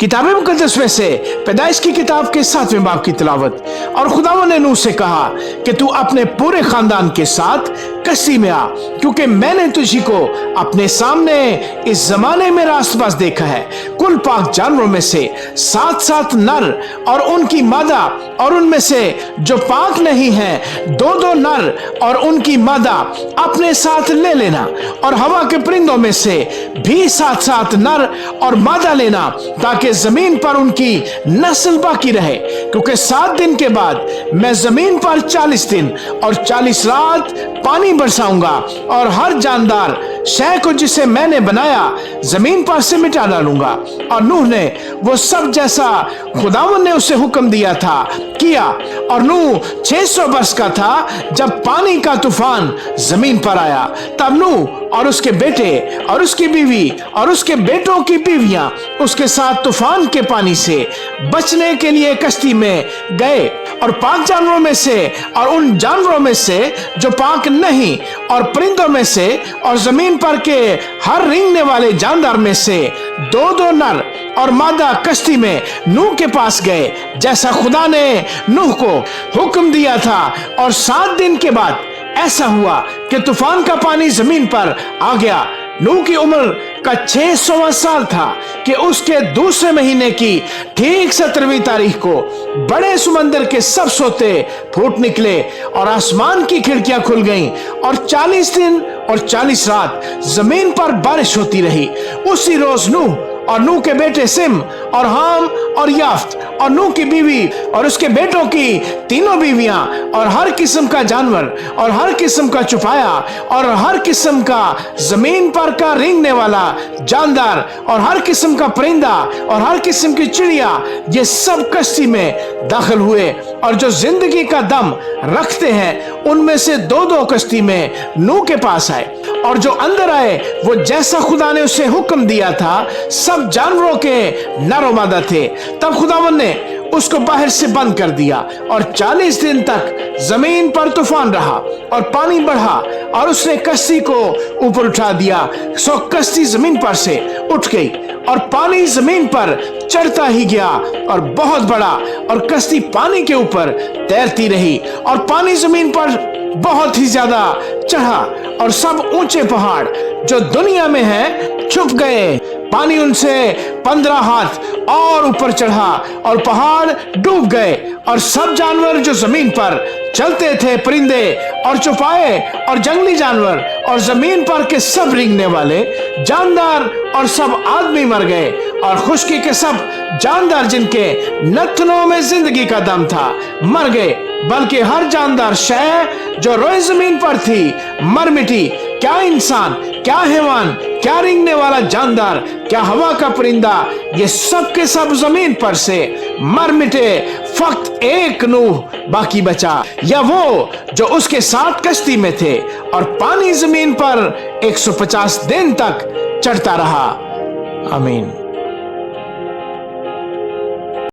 किताब मुकद्दस में से पैदाइश की किताब के 7वें बाब की तिलावत। और खुदावंद ने नूह से कहा कि तू अपने पूरे खानदान के साथ कश्ती में आ, क्योंकि मैंने तुझी को अपने सामने इस जमाने में रास्तबाज देखा है। कुल पाक जानवरों में से 7-7 नर और उनकी मादा, और उनमें से जो पाक नहीं है 2-2 नर और उनकी मादा अपने साथ ले लेना। और हवा के परिंदों में से भी 7-7 नर और मादा लेना, ताकि जमीन पर उनकी नस्ल बाकी रहे। क्योंकि 7 दिन के बाद मैं जमीन पर 40 दिन और 40 रात पानी बरसाऊंगा, और हर जानदार शय को जिसे मैंने बनाया जमीन पर से मिटा डालूंगा। और नूह ने वो सब जैसा खुदावंद ने उसे हुक्म दिया था किया। और नूह 600 वर्ष का था जब पानी का तूफान जमीन पर आया। तब नूह और उसके बेटे और उसकी बीवी और उसके बेटों की बीवियां उसके साथ तूफान के पानी से बचने के लिए कश्ती में गए। और पाक जानवरों में से और उन जानवरों में से जो पाक नहीं, और परिंदों में से और जमीन पर के हर रेंगने वाले जानदार में से 2-2 नर और मादा कश्ती में नूह के पास गए, जैसा खुदा ने नूह को हुक्म दिया था। और 7 दिन के बाद ऐसा हुआ कि तूफान का पानी जमीन पर आ गया। नूह की उम्र का 600वां साल था कि उसके दूसरे महीने की ठीक 17वीं तारीख को बड़े समंदर के सब सोते फूट निकले और आसमान की खिड़कियां खुल गईं, और 40 दिन और 40 रात जमीन पर बारिश होती रही। उसी रोज नूह और नूह के बेटे सिम और हाम और याफ्त और नूह की बीवी और उसके बेटों की 3 बीवियां और हर किस्म का जानवर और हर किस्म का चुपाया और हर किस्म का जमीन पर का रेंगने वाला जानदार और हर किस्म का परिंदा और हर किस्म की चिड़िया, ये सब कश्ती में दाखिल हुए। और जो जिंदगी का दम रखते हैं उनमें से 2-2 कश्ती में नूह के पास आए। और जो अंदर आए वो जैसा खुदा ने उसे हुक्म दिया था, सब जानवरों के नर और मादा थे। तब खुदावंद ने उसको बाहर से बंद कर दिया, और 40 दिन तक जमीन पर तूफान रहा और पानी बढ़ा, और उसने कश्ती को ऊपर उठा दिया। सो कश्ती जमीन पर से उठ गई और पानी जमीन पर चढ़ता ही गया और बहुत बड़ा, और कश्ती पानी के ऊपर तैरती रही। और पानी जमीन पर बहुत ही ज्यादा चढ़ा, और सब ऊंचे पहाड़ जो दुनिया में है छुप गए। पानी उनसे 15 हाथ और ऊपर चढ़ा और पहाड़ डूब गए। और सब जानवर जो जमीन पर चलते थे, परिंदे और चौपाए और जंगली जानवर और जमीन पर के सब रेंगने वाले जानदार और सब आदमी मर गए। और खुशकी के सब जानदार जिनके नथनों में जिंदगी का दम था मर गए, बल्कि हर जानदार शय जो रोए जमीन पर थी मर मिटी। क्या इंसान, क्या हैवान, क्या रेंगने वाला जानदार, क्या हवा का परिंदा, ये सब के सब जमीन पर से मर मिटे। फक्त एक नूह बाकी बचा, या वो जो उसके साथ कश्ती में थे। और पानी जमीन पर 150 दिन तक चढ़ता रहा। आमीन।